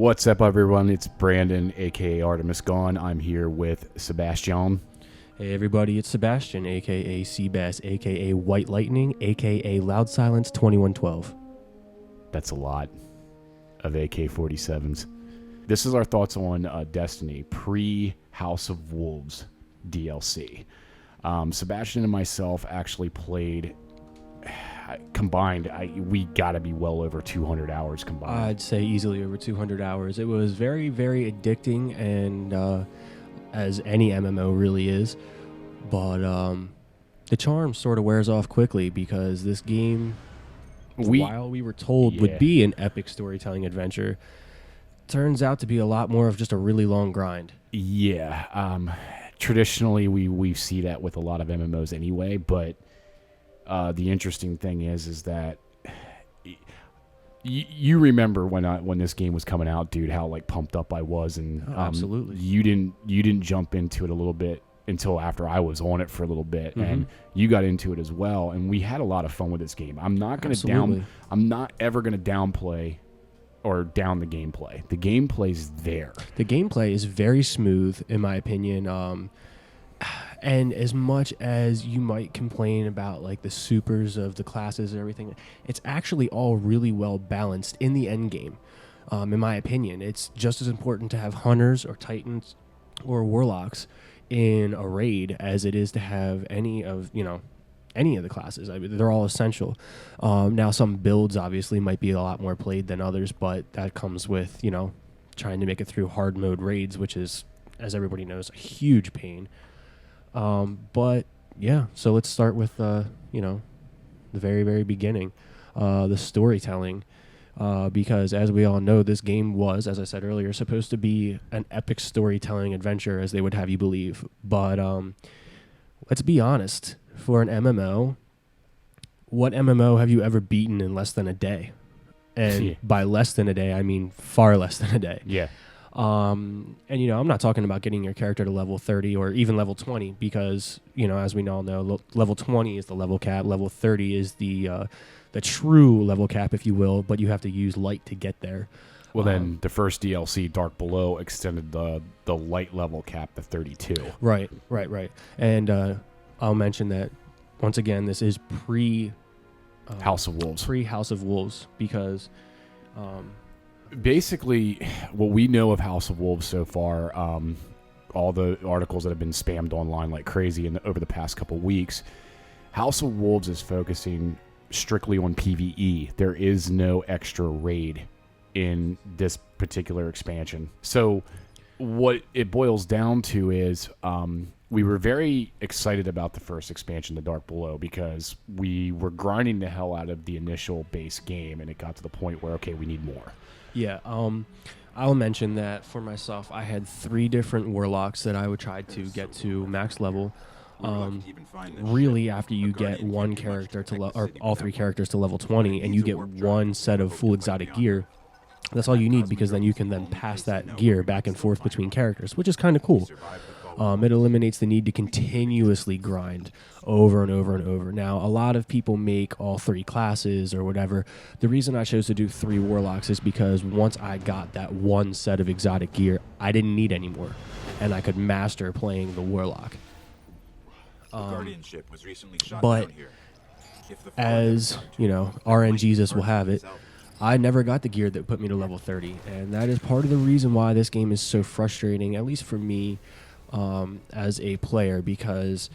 What's up, everyone? It's Brandon, aka Artemis Gone. I'm here with Sebastian. Hey everybody, it's Sebastian, aka Seabass, aka White Lightning, aka Loud Silence 2112. That's a lot of AK-47s. This is our thoughts on Destiny pre-House of Wolves DLC. Sebastian and myself actually played combined. We gotta be well over 200 hours combined. I'd say easily over 200 hours. It was very, very addicting, and as any MMO really is. But the charm sort of wears off quickly because this game, while we were told would be an epic storytelling adventure, turns out to be a lot more of just a really long grind. Yeah. Traditionally, we see that with a lot of MMOs anyway, but the interesting thing is that you remember when this game was coming out, dude, how like pumped up I was, and absolutely. You didn't jump into it a little bit until after I was on it for a little bit, and you got into it as well, and we had a lot of fun with this game. I'm not ever gonna downplay or down the gameplay. The gameplay's there. The gameplay is very smooth, in my opinion. And as much as you might complain about like the supers of the classes and everything, it's actually all really well balanced in the end game. In my opinion, it's just as important to have hunters or titans or warlocks in a raid as it is to have any of the classes. I mean, they're all essential. Now, some builds obviously might be a lot more played than others, but that comes with trying to make it through hard mode raids, which is, as everybody knows, a huge pain. But yeah, so let's start with the very, very beginning, the storytelling, because as we all know, this game was, as I said earlier, supposed to be an epic storytelling adventure, as they would have you believe. But let's be honest, for an MMO, what MMO have you ever beaten in less than a day? And by less than a day, I mean far less than a day. Yeah. And I'm not talking about getting your character to level 30 or even level 20, because as we all know, level 20 is the level cap. Level 30 is the true level cap, if you will, but you have to use light to get there. Well, then the first DLC, Dark Below, extended the light level cap to 32. Right. And I'll mention that once again, this is pre House of Wolves. Pre-House of Wolves, because basically, what we know of House of Wolves so far, all the articles that have been spammed online like crazy over the past couple weeks, House of Wolves is focusing strictly on PvE. There is no extra raid in this particular expansion. So what it boils down to is we were very excited about the first expansion, The Dark Below, because we were grinding the hell out of the initial base game, and it got to the point where, okay, we need more. Yeah, I'll mention that for myself, I had 3 different warlocks that I would try to get to max level. Really, after you get one character or all 3 characters to level 20, and you get one set of full exotic gear, that's all you need, because then you can then pass that gear back and forth between characters, which is kind of cool. It eliminates the need to continuously grind over and over and over. Now, a lot of people make all 3 classes or whatever. The reason I chose to do 3 warlocks is because once I got that one set of exotic gear, I didn't need any more, and I could master playing the warlock. But as RNGesus will have it, I never got the gear that put me to level 30, and that is part of the reason why this game is so frustrating, at least for me, as a player, because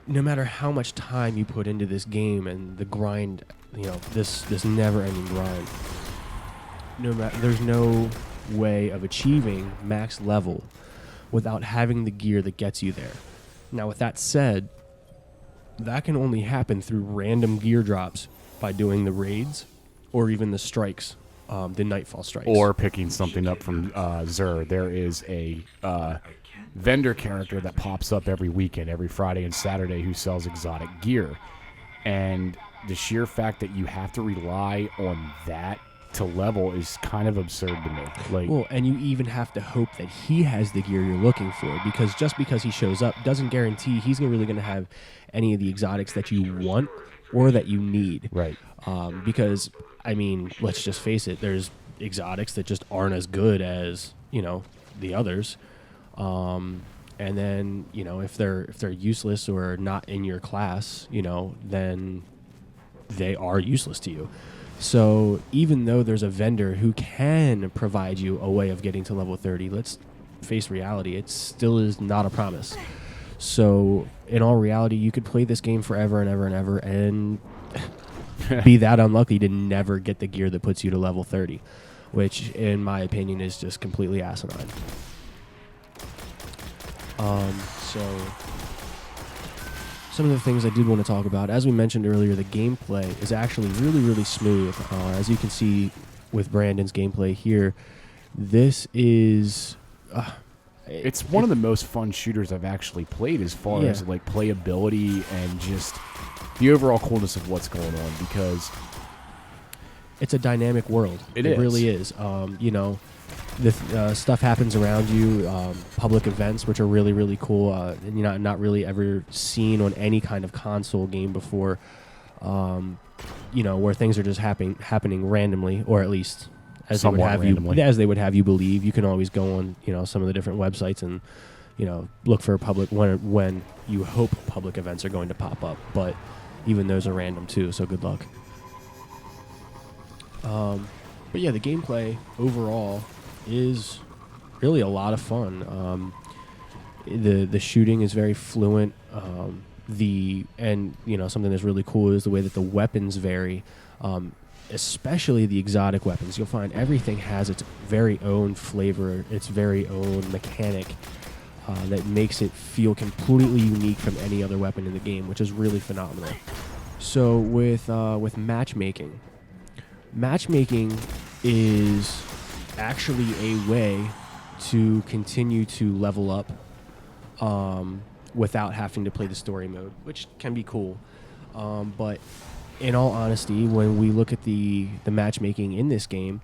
no matter how much time you put into this game and the grind, this never-ending grind, there's no way of achieving max level without having the gear that gets you there. Now, with that said, that can only happen through random gear drops by doing the raids or even the strikes, the Nightfall strikes. Or picking something up from Zur. There is a vendor character that pops up every weekend, every Friday and Saturday, who sells exotic gear. And the sheer fact that you have to rely on that to level is kind of absurd to me. Well, and you even have to hope that he has the gear you're looking for, because just because he shows up doesn't guarantee he's really going to have any of the exotics that you want or that you need. Right. Because, I mean, let's just face it, there's exotics that just aren't as good as the others. And then if they're useless or not in your class, then they are useless to you. So even though there's a vendor who can provide you a way of getting to level 30, let's face reality, it still is not a promise. So in all reality, you could play this game forever and ever and ever and be that unlucky to never get the gear that puts you to level 30, which in my opinion is just completely asinine. So some of the things I did want to talk about, as we mentioned earlier, the gameplay is actually really, really smooth. As you can see with Brandon's gameplay here, this is... it's one of the most fun shooters I've actually played as far as like playability and just the overall coolness of what's going on, because it's a dynamic world. It is. Really is. The stuff happens around you, public events, which are really, really cool. And not really ever seen on any kind of console game before. Where things are just happening randomly, or at least as they would have you believe. You can always go on some of the different websites and look for public when you hope public events are going to pop up, but even those are random too, so good luck. But yeah, the gameplay overall is really a lot of fun. The shooting is very fluent. Something that's really cool is the way that the weapons vary, especially the exotic weapons. You'll find everything has its very own flavor, its very own mechanic that makes it feel completely unique from any other weapon in the game, which is really phenomenal. So with matchmaking is actually a way to continue to level up without having to play the story mode, which can be cool. But in all honesty, when we look at the matchmaking in this game,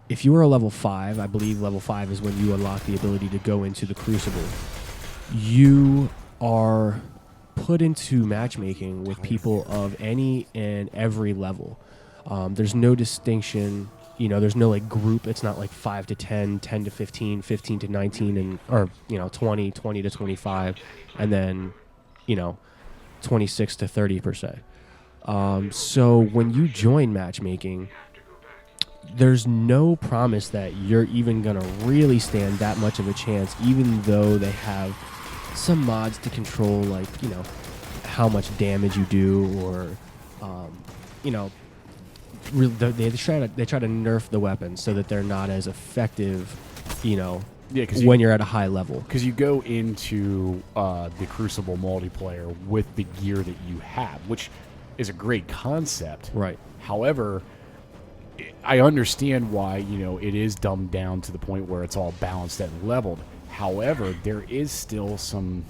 if you are a level 5, I believe level 5 is when you unlock the ability to go into the Crucible, you are put into matchmaking with people of any and every level. There's no distinction, there's no like group. It's not like 5 to 10, 10 to 15, 15 to 19, or 20, 20 to 25, and then 26 to 30 per se. So when you join matchmaking, there's no promise that you're even going to really stand that much of a chance, even though they have some mods to control, like, how much damage you do, or, they try to nerf the weapons so that they're not as effective, when you're at a high level. Because you go into the Crucible multiplayer with the gear that you have, which is a great concept. Right. However, I understand why, it is dumbed down to the point where it's all balanced and leveled. However, there is still some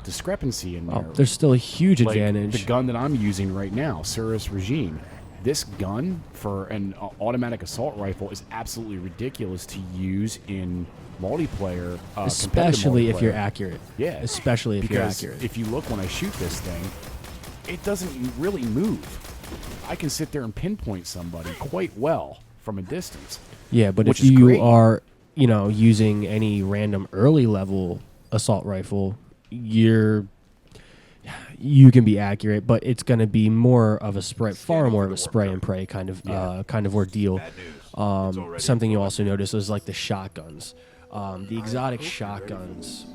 discrepancy in there. There's still a huge advantage. The gun that I'm using right now, Surus Regime, this gun for an automatic assault rifle is absolutely ridiculous to use in multiplayer, especially if you're accurate. Yeah, especially if you're accurate. If you look when I shoot this thing, it doesn't really move. I can sit there and pinpoint somebody quite well from a distance. Yeah, but if you are, using any random early level assault rifle, you can be accurate, but it's going to be more of a far more of a spray and pray kind of ordeal. Something you also notice is like the shotguns. The exotic shotguns,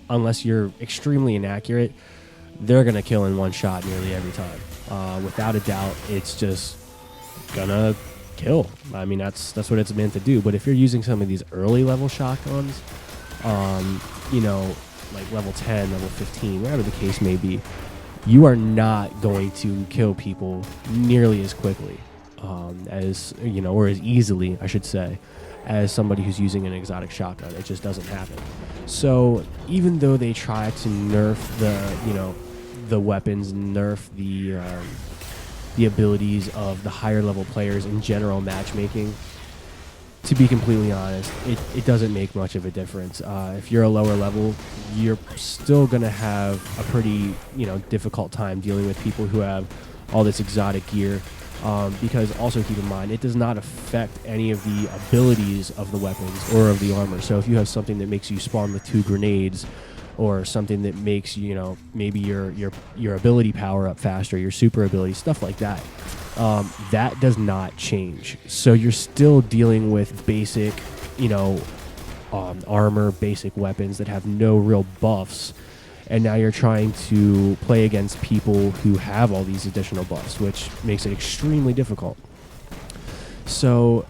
unless you're extremely inaccurate, they're going to kill in one shot nearly every time. Without a doubt, it's just going to kill. I mean, that's what it's meant to do. But if you're using some of these early level shotguns, like level 10, level 15, whatever the case may be, you are not going to kill people nearly as quickly as, or as easily, I should say, as somebody who's using an exotic shotgun. It just doesn't happen. So even though they try to nerf the weapons, nerf the abilities of the higher level players in general matchmaking, to be completely honest, it doesn't make much of a difference. If you're a lower level, you're still going to have a pretty difficult time dealing with people who have all this exotic gear. Because also keep in mind, it does not affect any of the abilities of the weapons or of the armor. So if you have something that makes you spawn with 2 grenades, or something that makes, maybe your ability power up faster, your super ability, stuff like that, that does not change. So you're still dealing with basic, armor, basic weapons that have no real buffs. And now you're trying to play against people who have all these additional buffs, which makes it extremely difficult. So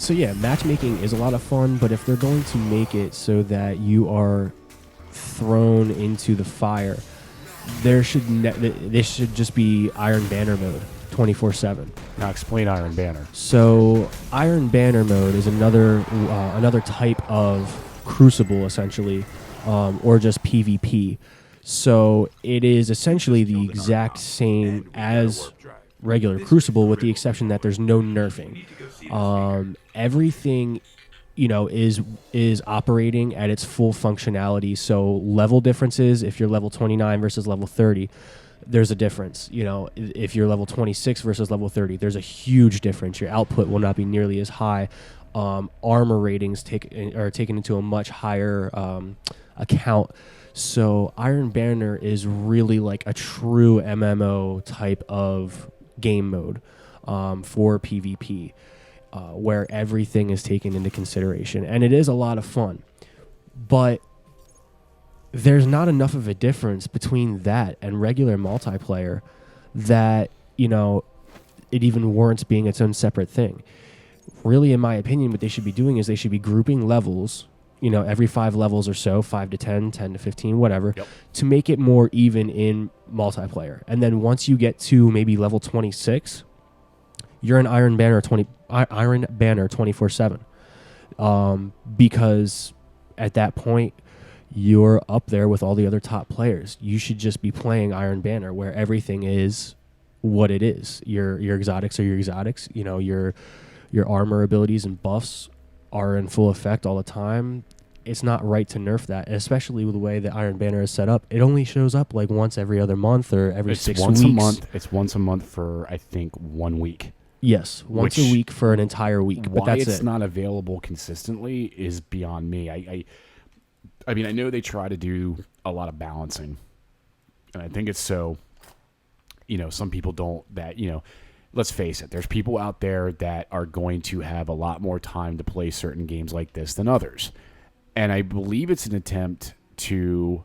yeah, matchmaking is a lot of fun, but if they're going to make it so that you are thrown into the fire, this should just be Iron Banner mode 24/7. Now explain Iron Banner. So Iron Banner mode is another type of Crucible, essentially, or just PvP. So it is essentially the exact same as regular Crucible, with the exception that there's no nerfing. Everything is operating at its full functionality. So level differences, if you're level 29 versus level 30, there's a difference. If you're level 26 versus level 30, there's a huge difference. Your output will not be nearly as high. Armor ratings are taken into a much higher account. So Iron Banner is really like a true MMO type of game mode for PvP. Where everything is taken into consideration. And it is a lot of fun. But there's not enough of a difference between that and regular multiplayer that, it even warrants being its own separate thing. Really, in my opinion, what they should be doing is they should be grouping levels, every 5 levels or so, 5 to 10, 10 to 15, whatever, to make it more even in multiplayer. And then once you get to maybe level 26, you're an Iron Banner 24/7, because at that point you're up there with all the other top players. You should just be playing Iron Banner, where everything is what it is. Your exotics are your exotics. Your armor abilities and buffs are in full effect all the time. It's not right to nerf that, and especially with the way that Iron Banner is set up. It only shows up like once every other month or every 6 weeks. It's once a month for, I think, 1 week. Yes, once a week for an entire week. But why that's it's not available consistently is beyond me. I mean, I know they try to do a lot of balancing, and I think it's so, some people don't, that, let's face it, there's people out there that are going to have a lot more time to play certain games like this than others. And I believe it's an attempt to,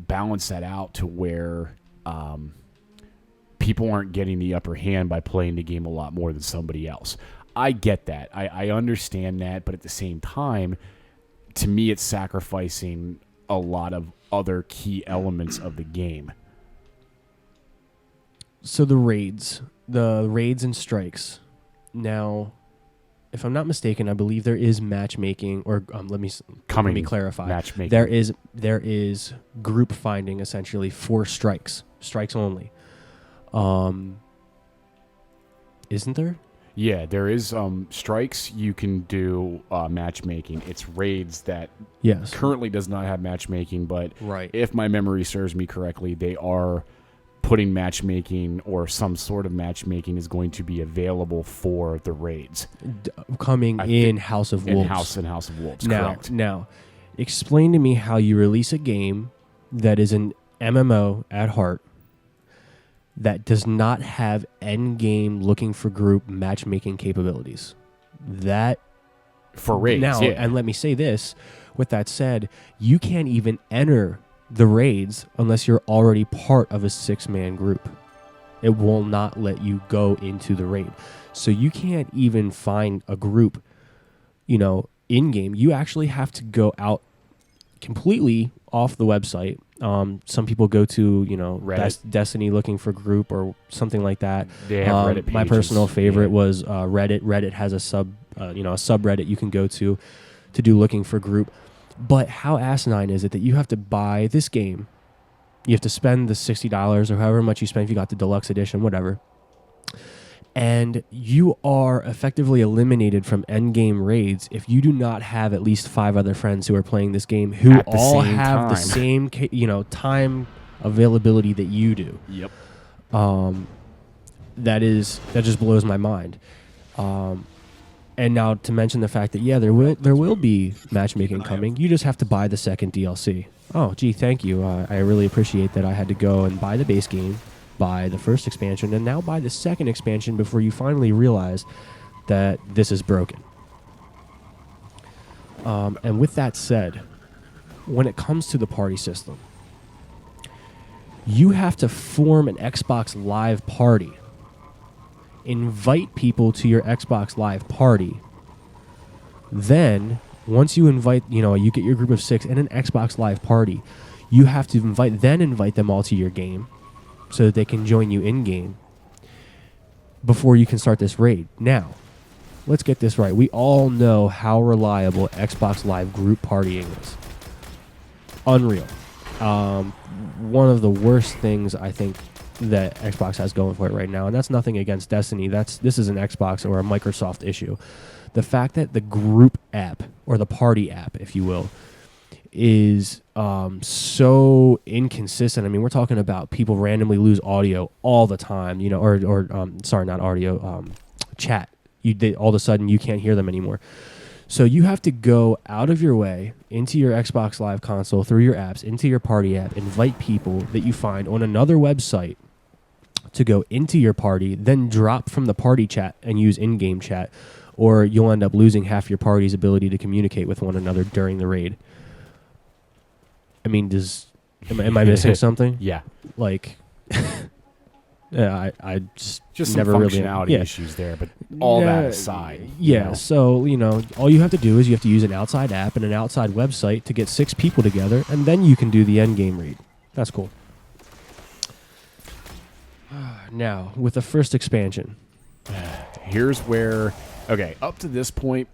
balance that out to where people aren't getting the upper hand by playing the game a lot more than somebody else. I get that. I understand that. But at the same time, to me, it's sacrificing a lot of other key elements of the game. So the raids and strikes. Now, if I'm not mistaken, I believe there is matchmaking, or let me clarify. Matchmaking. There is group finding, essentially, for strikes only. Isn't there? Yeah, there is strikes. You can do matchmaking. It's raids that currently does not have matchmaking, but if my memory serves me correctly, they are putting matchmaking, or some sort of matchmaking is going to be available for the raids. Coming in House of Wolves. In House of Wolves, correct. Now, explain to me how you release a game that is an MMO at heart, that does not have end-game looking for group matchmaking capabilities. That for raids, now, and let me say this, with that said, you can't even enter the raids unless you're already part of a 6-man group. It will not let you go into the raid. So you can't even find a group, in-game. You actually have to go out completely off the website. Some people go to, Destiny looking for group or something like that. They have Reddit pages. My personal favorite was Reddit. Reddit has a subreddit you can go to do looking for group. But how asinine is it that you have to buy this game? You have to spend the $60 or however much you spend if you got the deluxe edition, whatever. And you are effectively eliminated from endgame raids if you do not have at least 5 other friends who are playing this game who all have the same, time availability that you do. Yep. that just blows my mind. And now to mention the fact that there will be matchmaking coming. You just have to buy the second DLC. Oh, gee, thank you. I really appreciate that. I had to go and buy the base game, buy the first expansion, and now buy the second expansion before you finally realize that this is broken. And with that said, when it comes to the party system, you have to form an Xbox Live party. Invite people to your Xbox Live party. Then, once you invite, you get your group of 6 in an Xbox Live party, you have to invite them all to your game so that they can join you in-game before you can start this raid. Now, let's get this right. We all know how reliable Xbox Live group partying is. Unreal. One of the worst things I think that Xbox has going for it right now, and that's nothing against Destiny. This is an Xbox or a Microsoft issue. The fact that the group app, or the party app, if you will, is so inconsistent. I mean, we're talking about people randomly lose audio all the time, sorry, not audio, chat. All of a sudden you can't hear them anymore. So you have to go out of your way into your Xbox Live console through your apps, into your party app, invite people that you find on another website to go into your party, then drop from the party chat and use in-game chat, or you'll end up losing half your party's ability to communicate with one another during the raid. I mean, am I missing something? Yeah. Like, yeah, I just never some really functionality issues there, but all that aside. Yeah, so, all you have to do is you have to use an outside app and an outside website to get 6 people together, and then you can do the end game raid. That's cool. Now, with the first expansion. Here's where, up to this point,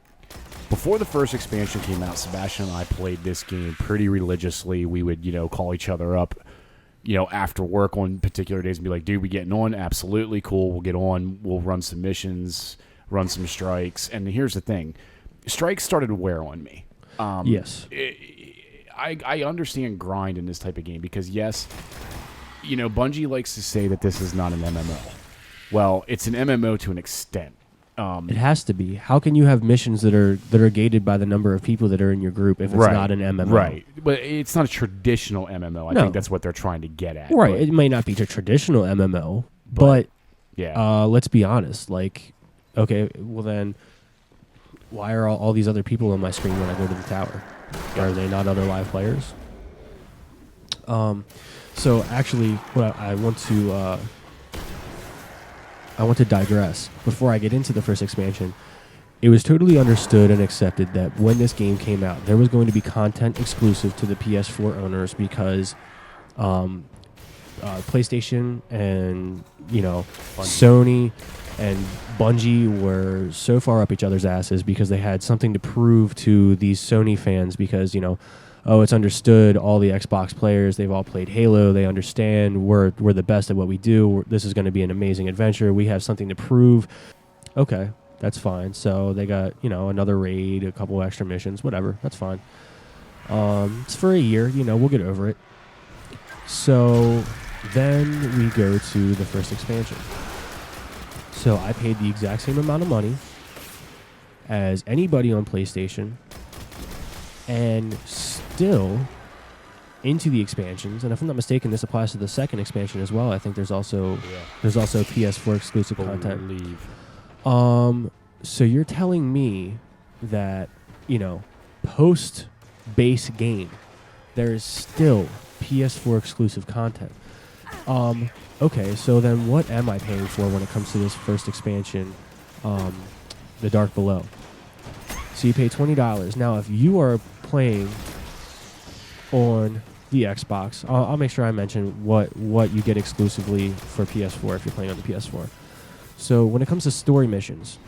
before the first expansion came out, Sebastian and I played this game pretty religiously. We would, call each other up, after work on particular days and be like, dude, we getting on? Absolutely, cool. We'll get on. We'll run some missions, run some strikes. And here's the thing. Strikes started to wear on me. Yes. I understand grind in this type of game because, yes, Bungie likes to say that this is not an MMO. Well, it's an MMO to an extent. It has to be. How can you have missions that are gated by the number of people that are in your group if it's not an MMO? Right. But it's not a traditional MMO. I think that's what they're trying to get at. Right. It may not be a traditional MMO, but yeah. Let's be honest. Like, okay, well then, why are all these other people on my screen when I go to the tower? Are they not other live players? So actually, what I want to digress. Before I get into the first expansion, it was totally understood and accepted that when this game came out, there was going to be content exclusive to the PS4 owners because PlayStation and Sony and Bungie were so far up each other's asses because they had something to prove to these Sony fans because it's understood, all the Xbox players, they've all played Halo, they understand we're the best at what we do, this is going to be an amazing adventure, we have something to prove. Okay, that's fine. So they got another raid, a couple extra missions, whatever, that's fine. It's for a year, we'll get over it. So then we go to the first expansion. So I paid the exact same amount of money as anybody on PlayStation, and still into the expansions. And if I'm not mistaken, this applies to the second expansion as well. I think there's also PS4 exclusive content. So you're telling me that post base game, there is still PS4 exclusive content. Okay, so then what am I paying for when it comes to this first expansion, The Dark Below? So you pay $20. Now, if you are playing on the Xbox, I'll make sure I mention what you get exclusively for PS4 if you're playing on the PS4. So when it comes to story missions,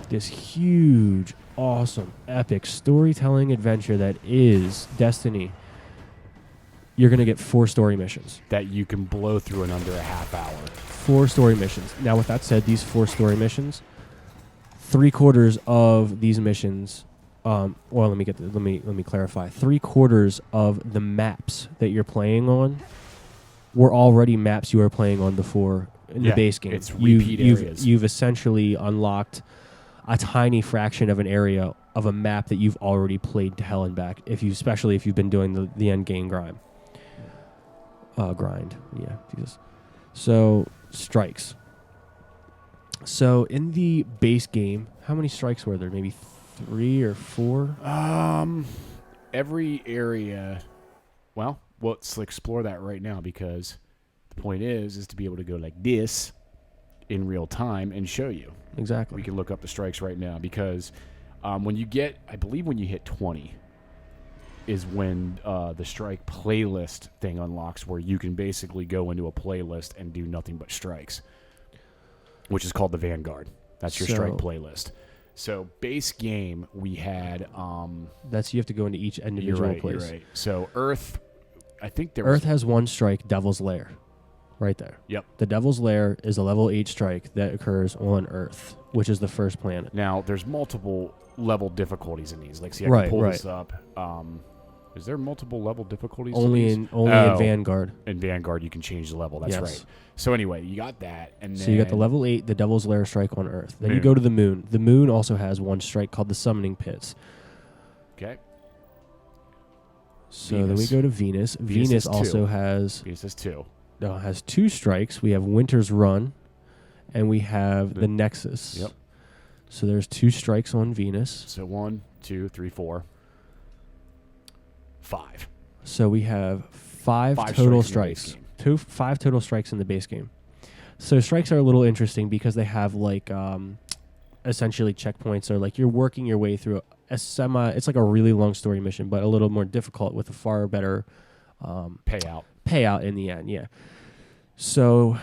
this huge, awesome, epic storytelling adventure that is Destiny, you're going to get 4 story missions. That you can blow through in under a half hour. 4 story missions. Now, with that said, these 4 story missions, 3/4 of these missions, let me clarify. 3/4 of the maps that you're playing on were already maps you were playing on before in the base game. It's repeat areas. You've essentially unlocked a tiny fraction of an area of a map that you've already played to hell and back, especially if you've been doing the end game grind. Yeah, Jesus. So, strikes. So, in the base game, how many strikes were there? Maybe 3 or 4? Every area. Well, let's explore that right now, because the point is to be able to go like this in real time and show you. Exactly. We can look up the strikes right now, because when you hit 20 is when the strike playlist thing unlocks, where you can basically go into a playlist and do nothing but strikes, which is called the Vanguard. That's your strike playlist. So base game, we had... you have to go into each individual place. You're right. So Earth, I think Earth has one strike, Devil's Lair. Right there. Yep. The Devil's Lair is a level 8 strike that occurs on Earth, which is the first planet. Now, there's multiple level difficulties in these. Like, see, I can pull this up. Is there multiple level difficulties? Only in Vanguard. In Vanguard, you can change the level. That's right. So anyway, you got that, and so you got the level 8, the Devil's Lair strike on Earth. Then you go to the Moon. The Moon also has one strike called the Summoning Pits. Okay. So then we go to Venus. Venus also has... Venus has 2. No, it has 2 strikes. We have Winter's Run, and we have the Nexus. Yep. So there's 2 strikes on Venus. So 1, 2, 3, 4, 5. So we have 5 total strikes. 5 total strikes in the base game. So strikes are a little interesting because they have like essentially checkpoints, or like you're working your way through it's like a really long story mission, but a little more difficult with a far better payout in the end. Yeah. So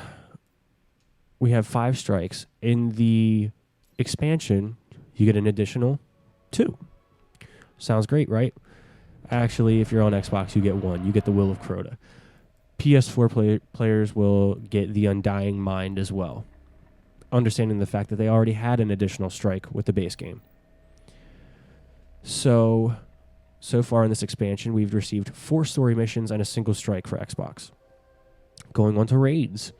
we have 5 strikes. In the expansion, you get an additional 2. Sounds great, right? Actually, if you're on Xbox, you get 1. You get the Will of Crota. PS4 players will get the Undying Mind as well, understanding the fact that they already had an additional strike with the base game. So far in this expansion, we've received 4 story missions and a single strike for Xbox. Going on to raids.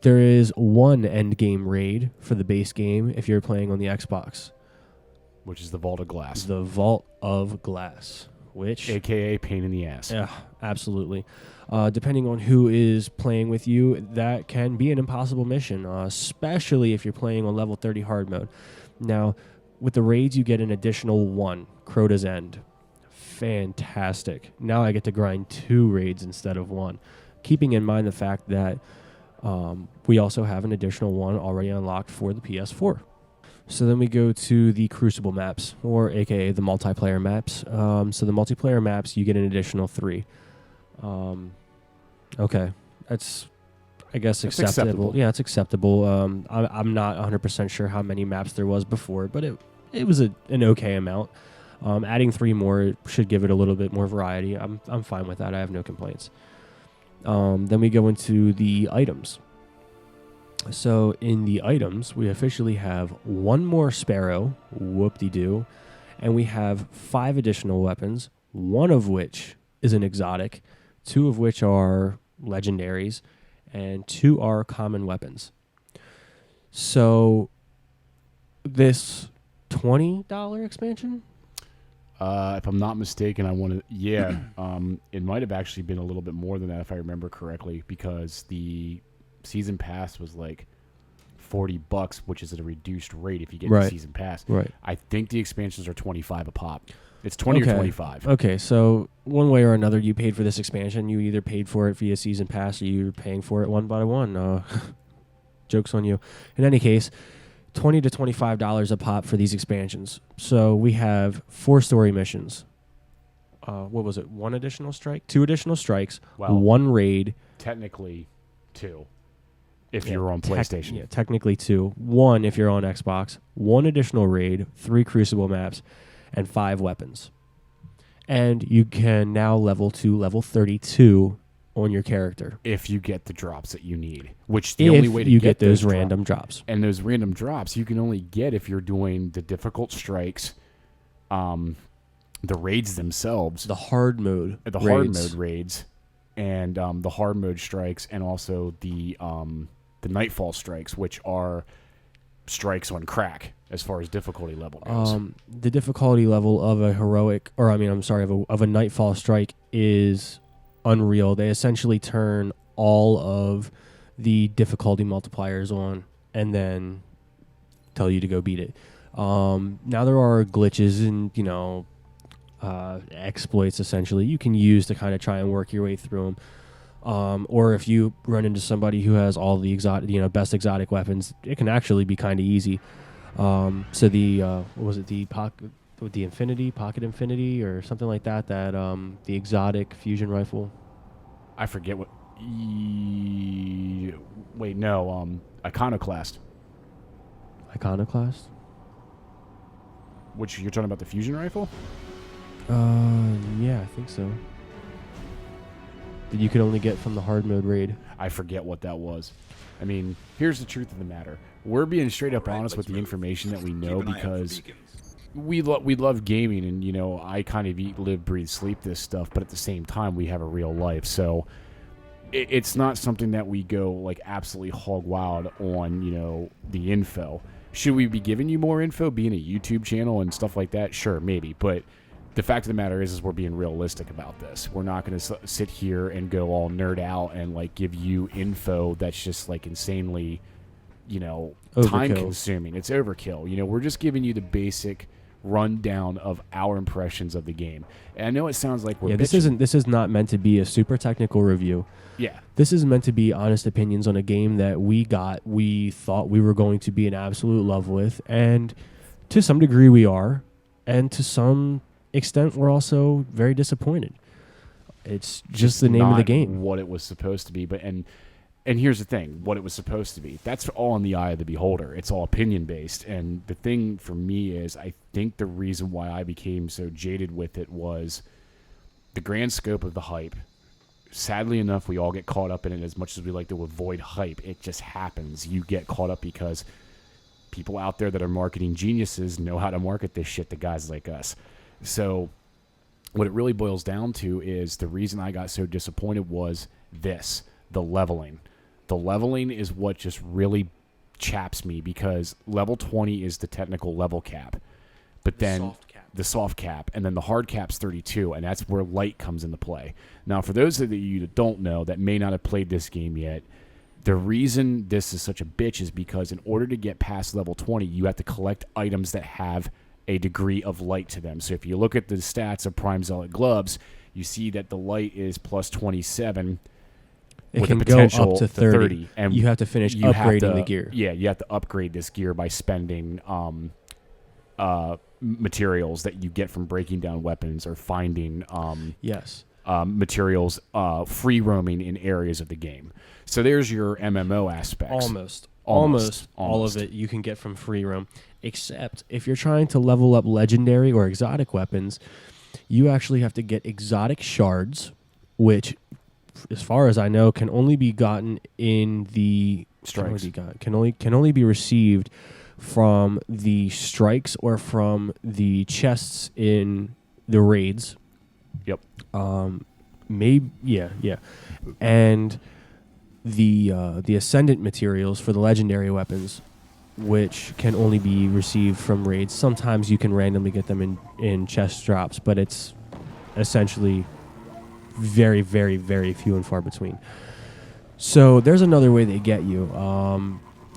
There is 1 end game raid for the base game if you're playing on the Xbox, which is the Vault of Glass. The Vault of Glass, which... AKA pain in the ass. Yeah, absolutely. Depending on who is playing with you, that can be an impossible mission, especially if you're playing on level 30 hard mode. Now, with the raids, you get an additional 1, Crota's End. Fantastic. Now I get to grind 2 raids instead of 1, keeping in mind the fact that we also have an additional 1 already unlocked for the PS4. So then we go to the Crucible maps, or AKA the multiplayer maps. So the multiplayer maps, you get an additional 3. Okay, that's, I guess, acceptable. Yeah, it's acceptable. I'm not 100% sure how many maps there was before, but it was an okay amount. Adding 3 more should give it a little bit more variety. I'm fine with that. I have no complaints. Then we go into the items. So in the items, we officially have 1 more Sparrow, whoop-de-doo, and we have 5 additional weapons, 1 of which is an exotic, 2 of which are legendaries, and 2 are common weapons. So this $20 expansion? If I'm not mistaken, it might have actually been a little bit more than that if I remember correctly, because the season pass was like $40, which is at a reduced rate if you get the season pass. Right. I think the expansions are $25 a pop. It's 20 or 25. Okay, so one way or another, you paid for this expansion. You either paid for it via season pass, or you're paying for it one by one. Joke's on you. In any case, $20 to $25 a pop for these expansions. So we have 4 story missions. What was it? 1 additional strike? 2 additional strikes. Well, 1 raid. Technically 2 if you're on PlayStation. Technically 2. 1 if you're on Xbox. 1 additional raid. 3 Crucible maps. And 5 weapons. And you can now level to level 32 on your character. If you get the drops that you need. Which the only way to get those random drops. And those random drops you can only get if you're doing the difficult strikes, the raids themselves. The hard mode The hard mode raids. And the hard mode strikes, and also the the Nightfall strikes, which are strikes on crack as far as difficulty level goes. The difficulty level of a heroic, or I mean, I'm sorry, of a Nightfall strike is unreal. They essentially turn all of the difficulty multipliers on and then tell you to go beat it. Now there are glitches and, exploits essentially you can use to kind of try and work your way through them. Or if you run into somebody who has all the best exotic weapons, it can actually be kind of easy. So the what was it, the pocket infinity or something like that, the exotic fusion rifle. I forget what. Wait, no. Iconoclast. Iconoclast? Which you're talking about the fusion rifle? Yeah, I think so. That you could only get from the hard mode raid. I forget what that was. I mean, here's the truth of the matter. We're being straight up honest with the information that we know because we love gaming, and I kind of eat, live, breathe, sleep this stuff. But at the same time, we have a real life, so it's not something that we go like absolutely hog wild on. The info. Should we be giving you more info, being a YouTube channel and stuff like that? Sure, maybe, but the fact of the matter is we're being realistic about this. We're not going to sit here and go all nerd out and like give you info that's just like insanely, time consuming. It's overkill. We're just giving you the basic rundown of our impressions of the game. And I know it sounds like we're this is not meant to be a super technical review. Yeah. This is meant to be honest opinions on a game that we thought we were going to be in absolute love with, and to some degree we are, and to some extent we're also very disappointed. It's just the name of the game. What it was supposed to be, but and here's the thing, what it was supposed to be. That's all in the eye of the beholder. It's all opinion based. And the thing for me is I think the reason why I became so jaded with it was the grand scope of the hype. Sadly enough, we all get caught up in it. As much as we like to avoid hype, it just happens. You get caught up because people out there that are marketing geniuses know how to market this shit to guys like us. So what it really boils down to is the reason I got so disappointed was the leveling. The leveling is what just really chaps me because level 20 is the technical level cap. But then the soft cap, and then the hard cap's 32, and that's where light comes into play. Now, for those of you that don't know, that may not have played this game yet, the reason this is such a bitch is because in order to get past level 20, you have to collect items that have a degree of light to them. So if you look at the stats of Prime Zealot gloves, you see that the light is plus 27. It can go up to 30, and you have to finish upgrading the gear. Yeah, you have to upgrade this gear by spending materials that you get from breaking down weapons or finding materials free roaming in areas of the game. So there's your MMO aspects. Almost all of it you can get from free roam, except if you're trying to level up legendary or exotic weapons, you actually have to get exotic shards, which, as far as I know, can only be gotten in the strikes. Can only be received from the strikes or from the chests in the raids. Yep. And the ascendant materials for the legendary weapons, which can only be received from raids. Sometimes you can randomly get them in chest drops, but it's essentially very, very, very few and far between. So there's another way they get you.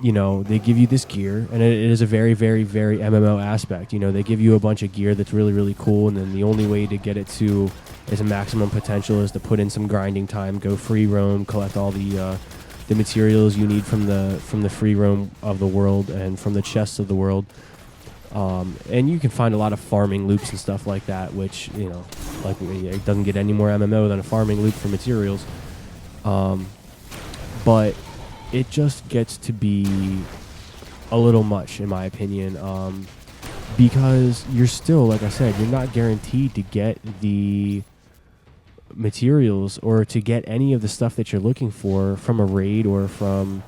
They give you this gear, and it is a very, very, very MMO aspect. They give you a bunch of gear that's really, really cool, and then the only way to get it to its maximum potential is to put in some grinding time, go free roam, collect all the materials you need from the free roam of the world and from the chests of the world. And you can find a lot of farming loops and stuff like that, which, it doesn't get any more MMO than a farming loop for materials. But it just gets to be a little much, in my opinion, because you're still, like I said, you're not guaranteed to get the materials or to get any of the stuff that you're looking for from a raid or from,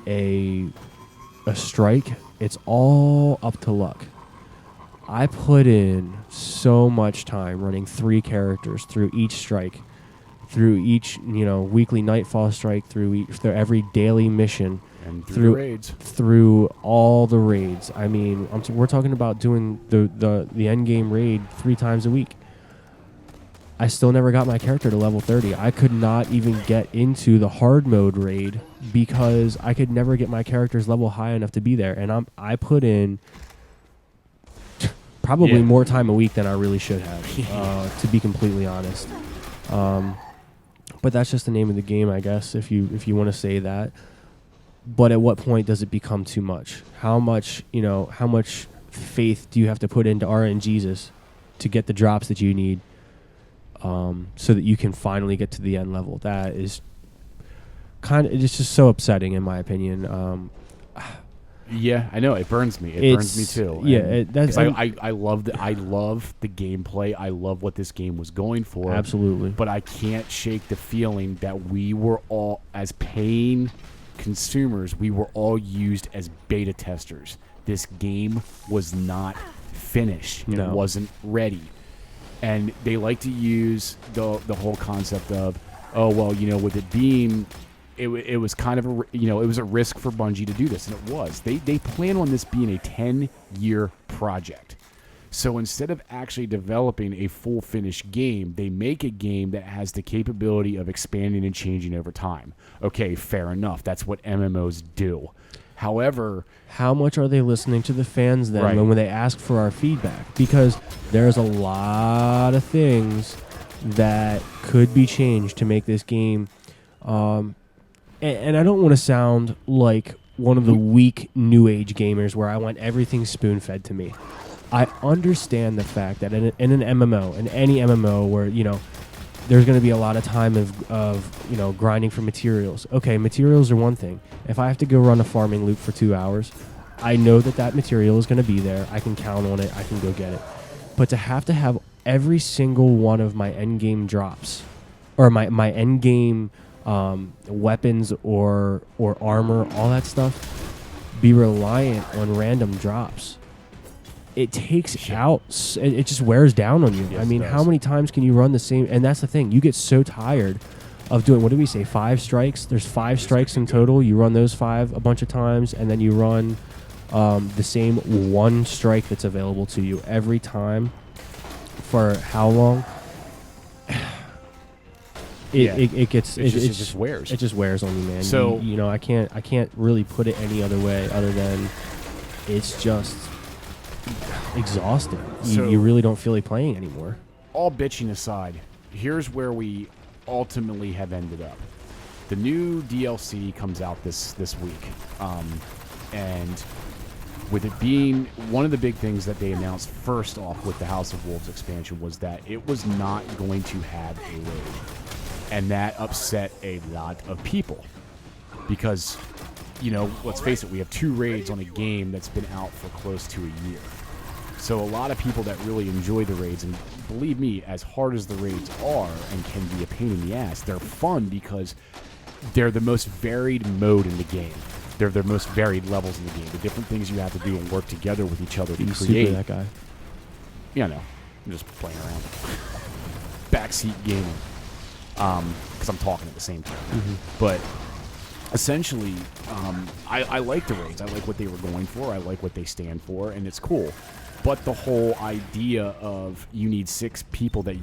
a strike. It's all up to luck. I put in so much time running 3 characters through each strike through each, weekly nightfall strike, through every daily mission, And through the raids. through all the raids. I mean, we're talking about doing the end game raid 3 times a week. I still never got my character to level 30. I could not even get into the hard mode raid because I could never get my character's level high enough to be there. And I put in probably more time a week than I really should have, to be completely honest. But that's just the name of the game, I guess, if you want to say that. But at what point does it become too much? How much faith do you have to put into RNGesus to get the drops that you need, so that you can finally get to the end level? That is it's just so upsetting, in my opinion. Yeah, I know, it burns me. It burns me too. Yeah, I love the gameplay. I love what this game was going for. Absolutely. But I can't shake the feeling that we were all, as paying consumers, we were all used as beta testers. This game was not finished. No. It wasn't ready. And they like to use the whole concept of, oh, well, with it being, it was kind of it was a risk for Bungie to do this, and it was. They plan on this being a 10-year project. So instead of actually developing a full finished game, they make a game that has the capability of expanding and changing over time. Okay, fair enough. That's what MMOs do. However, how much are they listening to the fans then, right, when they ask for our feedback? Because there's a lot of things that could be changed to make this game. And I don't want to sound like one of the weak new age gamers where I want everything spoon-fed to me. I understand the fact that in an MMO, in any MMO where, there's going to be a lot of time of grinding for materials. Okay, materials are one thing. If I have to go run a farming loop for 2 hours, I know that material is going to be there. I can count on it. I can go get it. But to have every single one of my end game drops, or my end game weapons or armor, all that stuff, be reliant on random drops, it takes out, it just wears down on you. Yes, I mean, it does. how many times can you run the same? And that's the thing. You get so tired of doing, what did we say, 5 strikes? There's 5 strikes in total. You run those 5 a bunch of times, and then you run the same 1 strike that's available to you every time. For how long? It just wears. It just wears on you, man. So I can't really put it any other way other than it's just exhausting. You really don't feel like playing anymore. All bitching aside, here's where we ultimately have ended up. The new DLC comes out this week, and with it being one of the big things that they announced first off with the House of Wolves expansion was that it was not going to have a raid, and that upset a lot of people because, let's face it, we have 2 raids on a game that's been out for close to a year. So a lot of people that really enjoy the raids, and believe me, as hard as the raids are and can be a pain in the ass, they're fun because they're the most varied mode in the game. They're the most varied levels in the game. The different things you have to do and work together with each other to create. Super that guy. Yeah, no, I'm just playing around. Backseat gaming, because I'm talking at the same time. Mm-hmm. But essentially, I like the raids. I like what they were going for. I like what they stand for, and it's cool. But the whole idea of you need 6 people that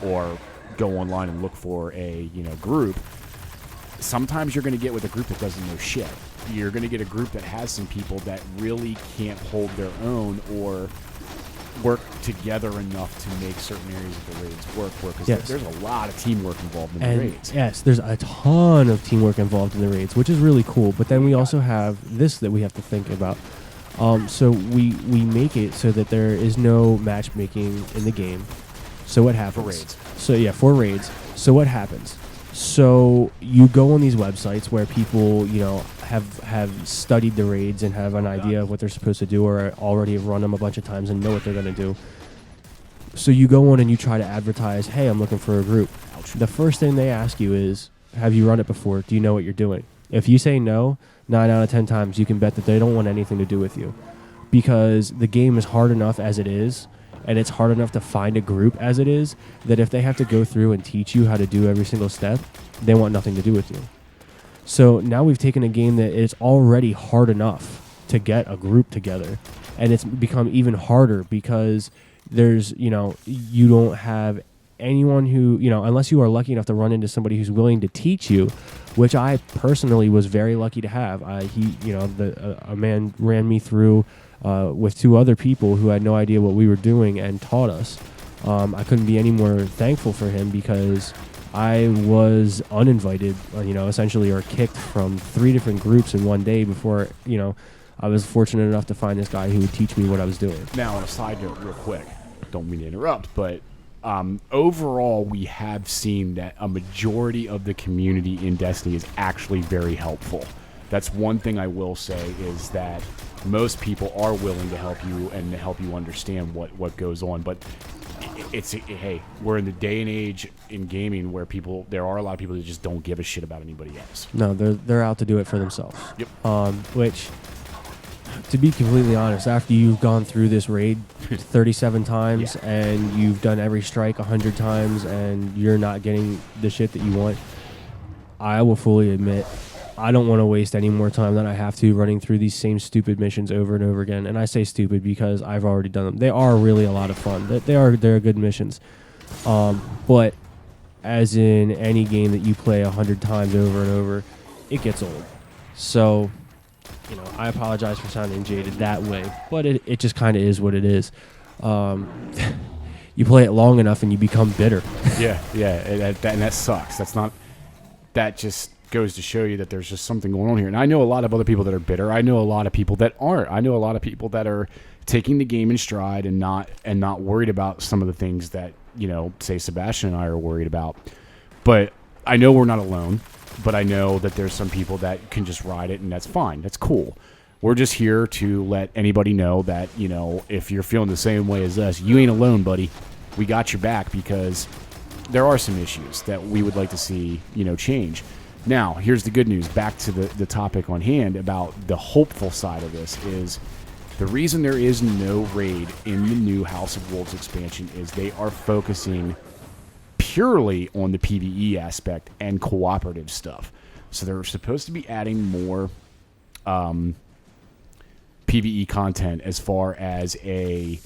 or go online and look for a group. Sometimes you're going to get with a group that doesn't know shit. You're going to get a group that has some people that really can't hold their own or work together enough to make certain areas of the raids work. Because there's a lot of teamwork involved in the raids. Yes, there's a ton of teamwork involved in the raids, which is really cool. But then we also have this that we have to think about. So we make it so that there is no matchmaking in the game. So what happens? For raids. So for raids. So what happens? So you go on these websites where people, have studied the raids and have an idea of what they're supposed to do, or already have run them a bunch of times and know what they're going to do. So you go on and you try to advertise, hey, I'm looking for a group. Ouch. The first thing they ask you is, have you run it before? Do you know what you're doing? If you say no, 9 out of 10 times you can bet that they don't want anything to do with you, because the game is hard enough as it is. and it's hard enough to find a group as it is, that if they have to go through and teach you how to do every single step, they want nothing to do with you. So now we've taken a game that is already hard enough to get a group together, and it's become even harder because there's, you don't have anyone who, unless you are lucky enough to run into somebody who's willing to teach you, which I personally was very lucky to have. A man ran me through with 2 other people who had no idea what we were doing and taught us. I couldn't be any more thankful for him because I was uninvited, essentially, or kicked from 3 different groups in one day before, I was fortunate enough to find this guy who would teach me what I was doing. Now, on a side note, real quick, don't mean to interrupt, but overall, we have seen that a majority of the community in Destiny is actually very helpful. That's one thing I will say, is that most people are willing to help you and to help you understand what goes on. But hey, we're in the day and age in gaming where there are a lot of people that just don't give a shit about anybody else. No, they're out to do it for themselves. Yep. Which, to be completely honest, after you've gone through this raid 37 times and you've done every strike 100 times and you're not getting the shit that you want, I will fully admit I don't want to waste any more time than I have to running through these same stupid missions over and over again. And I say stupid because I've already done them. They are really a lot of fun. They're good missions. But as in any game that you play 100 times over and over, it gets old. So, I apologize for sounding jaded that way, but it just kind of is what it is. You play it long enough and you become bitter. Yeah, and that sucks. That just goes to show you that there's just something going on here. And I know a lot of other people that are bitter. I know a lot of people that aren't. I know a lot of people that are taking the game in stride and not worried about some of the things that, say Sebastian and I are worried about. But I know we're not alone. But I know that there's some people that can just ride it, and that's fine. That's cool. We're just here to let anybody know that, if you're feeling the same way as us, you ain't alone, buddy. We got your back, because there are some issues that we would like to see, change. Now, here's the good news. Back to the topic on hand about the hopeful side of this is the reason there is no raid in the new House of Wolves expansion is they are focusing purely on the PvE aspect and cooperative stuff. So they're supposed to be adding more PvE content as far as a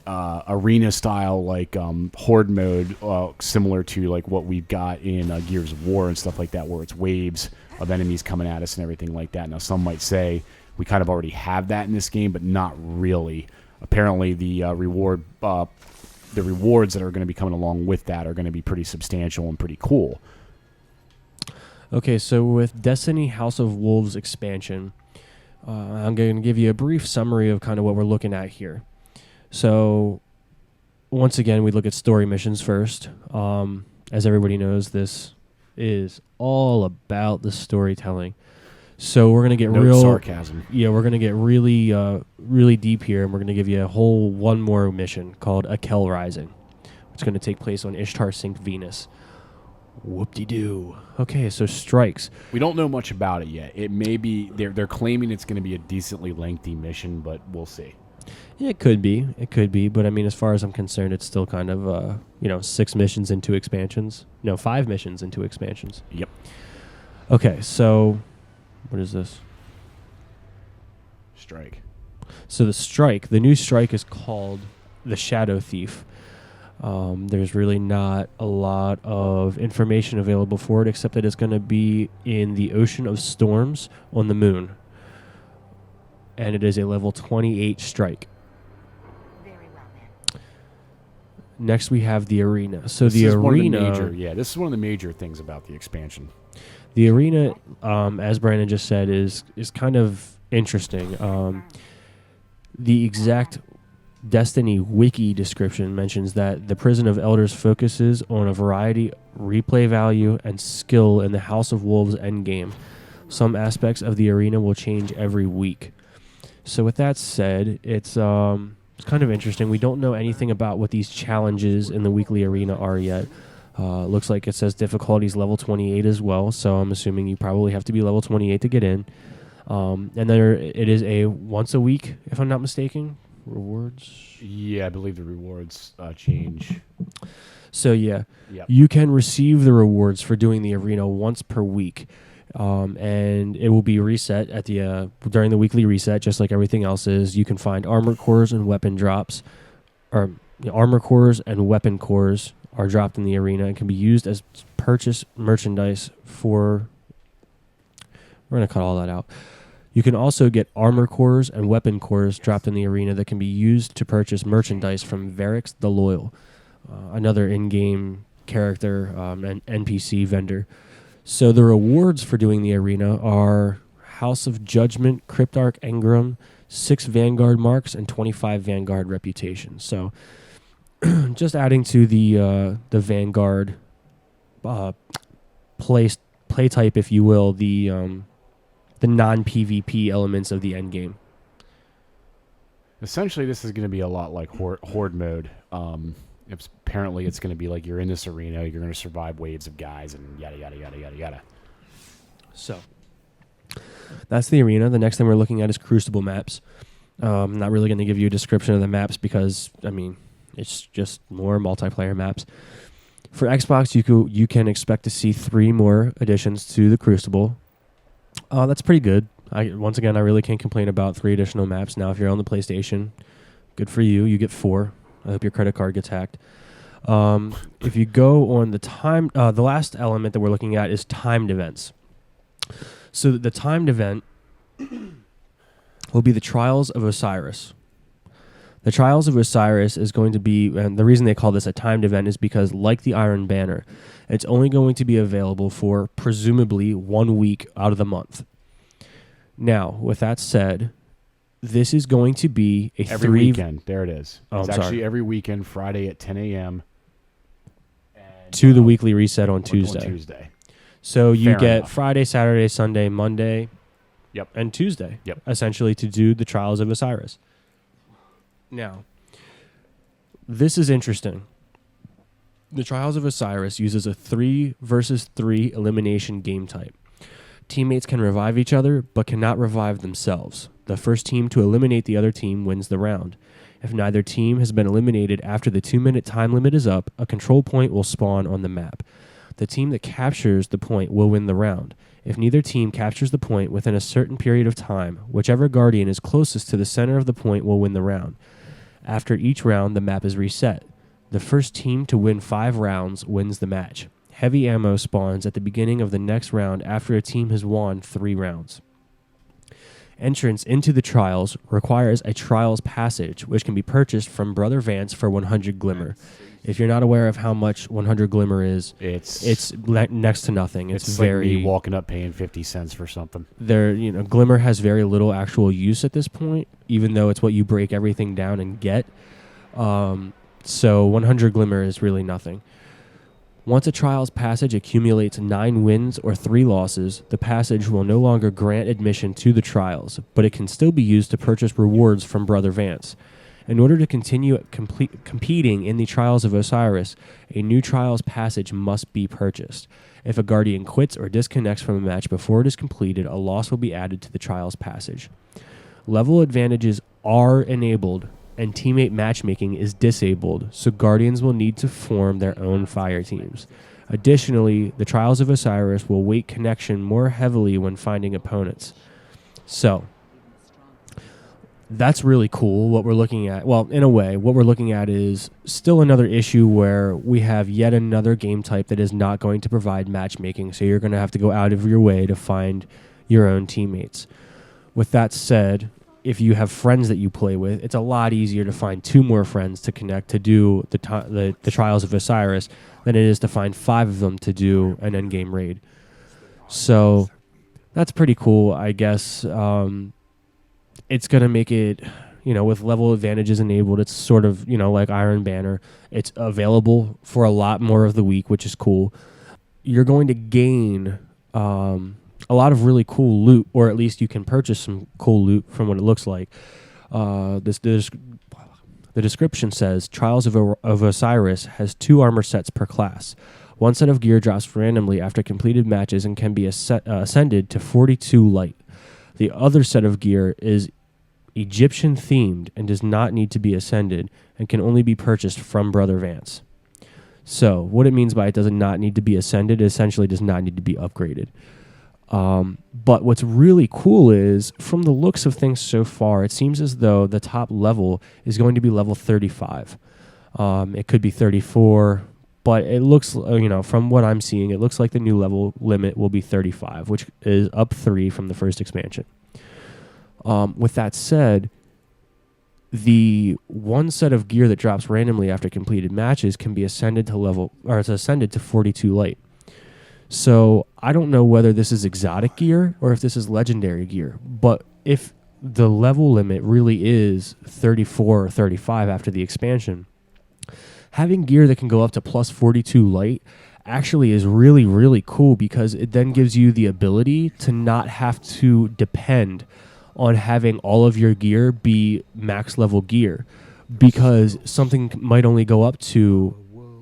arena style, like horde mode, similar to like what we've got in Gears of War and stuff like that, where it's waves of enemies coming at us and everything like that. Now, some might say we kind of already have that in this game, but not really. Apparently, the rewards that are going to be coming along with that are going to be pretty substantial and pretty cool. Okay, so with Destiny House of Wolves expansion, I'm going to give you a brief summary of kind of what we're looking at here. So, once again, we look at story missions first. As everybody knows, this is all about the storytelling. So we're going to get real sarcasm. Yeah, we're going to get really, really deep here, and we're going to give you a whole one more mission called Akel Rising. It's going to take place on Ishtar Synced Venus. Whoop-de-doo. Okay, so strikes. We don't know much about it yet. It may be they're claiming it's going to be a decently lengthy mission, but we'll see. Yeah, it could be. But I mean, as far as I'm concerned, it's still kind of 6 missions into expansions. No, 5 missions into expansions. Yep. Okay, so what is this? Strike. So the new strike is called the Shadow Thief. There's really not a lot of information available for it, except that it's going to be in the Ocean of Storms on the moon. And it is a level 28 strike. Very well, then. Next, we have the arena. So this the is arena, this is one of the major things about the expansion. The arena, as Brandon just said, is kind of interesting. The exact Destiny wiki description mentions that the Prison of Elders focuses on a variety, replay value, and skill in the House of Wolves endgame. Some aspects of the arena will change every week. So with that said, it's kind of interesting. We don't know anything about what these challenges in the weekly arena are yet. Looks like it says difficulties level 28 as well, so I'm assuming you probably have to be level 28 to get in. And then it is a once a week, if I'm not mistaken. rewards. Yeah, I believe the rewards change. So yeah, Yep. you can receive the rewards for doing the arena once per week, and it will be reset at the during the weekly reset, just like everything else is. You can find armor cores and weapon drops, or armor cores and weapon cores are dropped in the arena and can be used as purchase merchandise for. We're gonna cut all that out. You can also get armor cores and weapon cores dropped in the arena that can be used to purchase merchandise from Varix the Loyal, another in-game character and NPC vendor. So the rewards for doing the arena are House of Judgment, Cryptarch Engram, 6 Vanguard marks, and 25 Vanguard reputations. So just adding to the Vanguard play type, if you will, the non-PvP elements of the end game. Essentially, this is going to be a lot like horde mode. Apparently, it's going to be like you're in this arena, you're going to survive waves of guys, and yada yada yada yada yada. So that's the arena. The next thing we're looking at is Crucible maps. I'm not really going to give you a description of the maps because, I mean, it's just more multiplayer maps. For Xbox, you can expect to see 3 more additions to the Crucible. That's pretty good. Once again, I really can't complain about 3 additional maps. Now, if you're on the PlayStation, good for you. You get 4. I hope your credit card gets hacked. If you go on the last element that we're looking at is timed events. So the timed event will be the Trials of Osiris. The Trials of Osiris is going to be, and the reason they call this a timed event is because, like the Iron Banner, it's only going to be available for presumably 1 week out of the month. Now, with that said, this is going to be every weekend. There it is. Oh, it's I'm actually sorry. every weekend, Friday at 10 a.m. To the weekly reset on Tuesday. On Tuesday. So you Fair get enough. Friday, Saturday, Sunday, Monday, Yep. and Tuesday, Yep. essentially to do the Trials of Osiris. Now, this is interesting. The Trials of Osiris uses a 3 versus 3 elimination game type. Teammates can revive each other, but cannot revive themselves. The first team to eliminate the other team wins the round. If neither team has been eliminated after the 2-minute time limit is up, a control point will spawn on the map. The team that captures the point will win the round. If neither team captures the point within a certain period of time, whichever Guardian is closest to the center of the point will win the round. After each round, the map is reset. The first team to win 5 rounds wins the match. Heavy ammo spawns at the beginning of the next round after a team has won 3 rounds. Entrance into the Trials requires a Trials Passage, which can be purchased from Brother Vance for 100 Glimmer. If you're not aware of how much 100 Glimmer is, it's next to nothing. It's very like me walking up paying 50 cents for something. Glimmer has very little actual use at this point, even though it's what you break everything down and get. So 100 Glimmer is really nothing. Once a Trials Passage accumulates 9 wins or 3 losses, the passage will no longer grant admission to the Trials, but it can still be used to purchase rewards from Brother Vance. In order to continue competing in the Trials of Osiris, a new Trials Passage must be purchased. If a Guardian quits or disconnects from a match before it is completed, a loss will be added to the Trials Passage. Level advantages are enabled, and teammate matchmaking is disabled, so Guardians will need to form their own fire teams. Additionally, the Trials of Osiris will weight connection more heavily when finding opponents. So, that's really cool what we're looking at. Well, in a way, what we're looking at is still another issue where we have yet another game type that is not going to provide matchmaking, so you're going to have to go out of your way to find your own teammates. With that said, if you have friends that you play with, it's a lot easier to find 2 more friends to connect to do the Trials of Osiris than it is to find 5 of them to do an endgame raid. So that's pretty cool, I guess. It's going to make it, with level advantages enabled, it's sort of, like Iron Banner. It's available for a lot more of the week, which is cool. You're going to gain a lot of really cool loot, or at least you can purchase some cool loot from what it looks like. The description says, Trials of Osiris has 2 armor sets per class. One set of gear drops randomly after completed matches and can be ascended to 42 light. The other set of gear is Egyptian themed, and does not need to be ascended, and can only be purchased from Brother Vance. So what it means by it does not need to be ascended, it essentially does not need to be upgraded. But what's really cool is, from the looks of things so far, it seems as though the top level is going to be level 35. It could be 34, but it looks, from what I'm seeing, it looks like the new level limit will be 35, which is up 3 from the first expansion. With that said, the one set of gear that drops randomly after completed matches can be ascended to 42 light. So I don't know whether this is exotic gear or if this is legendary gear, but if the level limit really is 34 or 35 after the expansion, having gear that can go up to plus 42 light actually is really, really cool, because it then gives you the ability to not have to depend on having all of your gear be max level gear, because something might only go up to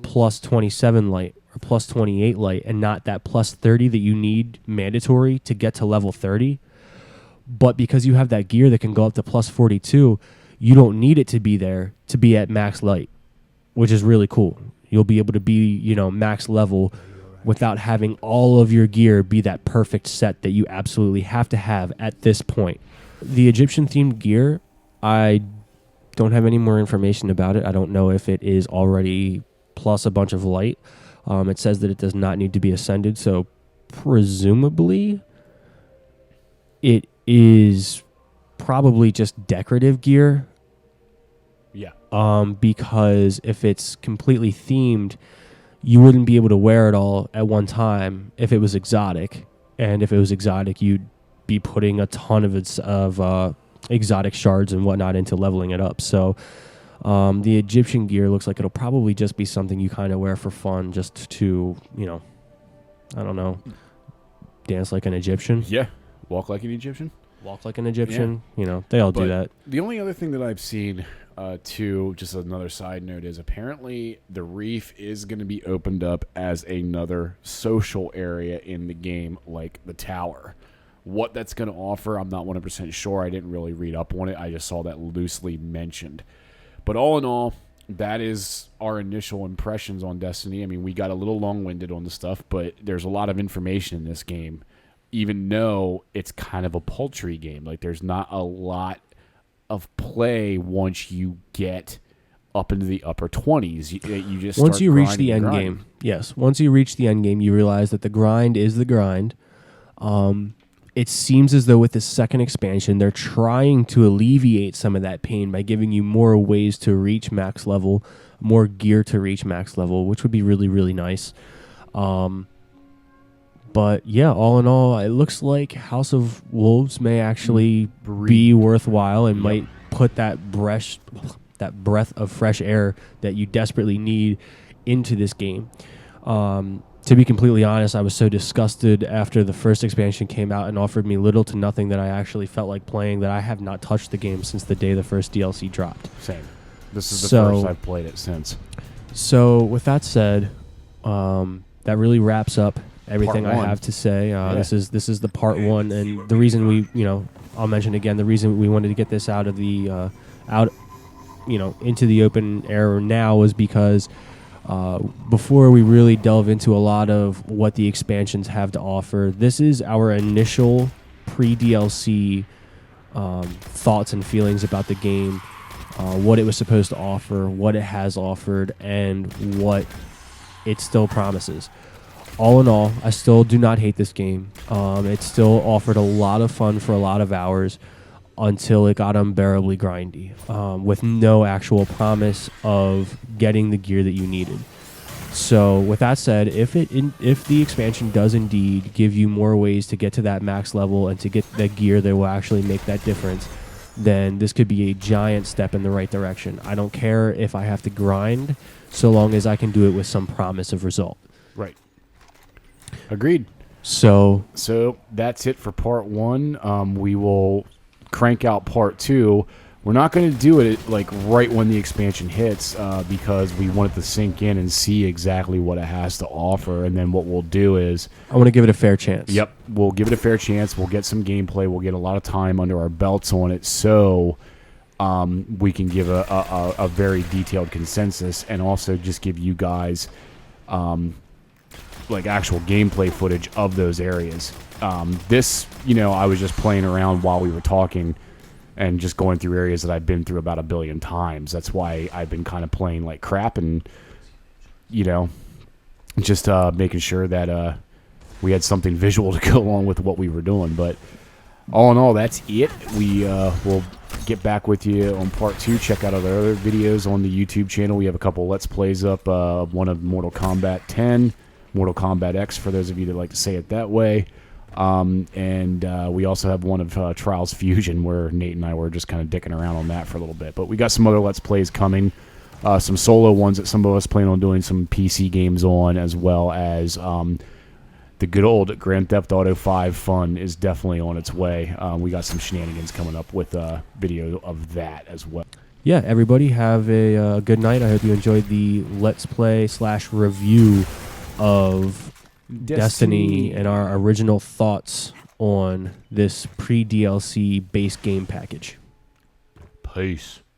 plus 27 light or plus 28 light and not that plus 30 that you need mandatory to get to level 30. But because you have that gear that can go up to plus 42, you don't need it to be there to be at max light, which is really cool. You'll be able to be, max level without having all of your gear be that perfect set that you absolutely have to have at this point. The Egyptian themed gear, I don't have any more information about it. I don't know if it is already plus a bunch of light. It says that it does not need to be ascended, so presumably it is probably just decorative gear. Yeah. Because if it's completely themed, you wouldn't be able to wear it all at one time if it was exotic. And if it was exotic, you'd be putting a ton of exotic shards and whatnot into leveling it up. So the Egyptian gear looks like it'll probably just be something you kind of wear for fun, just to, I don't know, dance like an Egyptian. Yeah. Walk like an Egyptian. Walk like an Egyptian. Yeah. They all do that. The only other thing that I've seen, too, just another side note, is apparently the reef is going to be opened up as another social area in the game, like the tower. What that's going to offer, I'm not 100% sure. I didn't really read up on it. I just saw that loosely mentioned. But all in all, that is our initial impressions on Destiny. I mean, we got a little long-winded on the stuff, but there's a lot of information in this game, even though it's kind of a paltry game. Like, there's not a lot of play once you get up into the upper 20s. You just once you reach the end game. Yes, once you reach the end game, you realize that the grind is the grind. It seems as though with the second expansion, they're trying to alleviate some of that pain by giving you more ways to reach max level, more gear to reach max level, which would be really, really nice. But yeah, all in all, it looks like House of Wolves may actually be worthwhile and might put that breath of fresh air that you desperately need into this game. To be completely honest, I was so disgusted after the first expansion came out and offered me little to nothing that I actually felt like playing, that I have not touched the game since the day the first DLC dropped. Same. This is the first I've played it since. So with that said, that really wraps up everything I have to say. This is the part one, and the reason we, I'll mention again, the reason we wanted to get this out of the into the open air now was because before we really delve into a lot of what the expansions have to offer, this is our initial pre-DLC thoughts and feelings about the game, what it was supposed to offer, what it has offered, and what it still promises. All in all, I still do not hate this game. It still offered a lot of fun for a lot of hours until it got unbearably grindy, with no actual promise of getting the gear that you needed. So with that said, if the expansion does indeed give you more ways to get to that max level and to get the gear that will actually make that difference, then this could be a giant step in the right direction. I don't care if I have to grind, so long as I can do it with some promise of result. Right. Agreed. So that's it for part one. We will crank out part two We're not going to do it like right when the expansion hits because we want it to sink in and see exactly what it has to offer. And then what we'll do is, I want to give it a fair chance. yep, we'll give it a fair chance. We'll get some gameplay. We'll get a lot of time under our belts on it, so we can give a very detailed consensus, and also just give you guys like actual gameplay footage of those areas. This, I was just playing around while we were talking and just going through areas that I've been through about 1 billion times. That's why I've been kind of playing like crap and, just making sure that we had something visual to go along with what we were doing. But all in all, that's it. We will get back with you on part 2. Check out our other videos on the YouTube channel. We have a couple Let's Plays up, one of Mortal Kombat 10, Mortal Kombat X, for those of you that like to say it that way. And we also have one of Trials Fusion, where Nate and I were just kind of dicking around on that for a little bit. But we got some other Let's Plays coming, some solo ones that some of us plan on doing some PC games on, as well as the good old Grand Theft Auto 5 fun is definitely on its way. We got some shenanigans coming up with a video of that as well. Yeah, everybody have a good night. I hope you enjoyed the Let's Play / review of Destiny and our original thoughts on this pre-DLC base game package. Peace.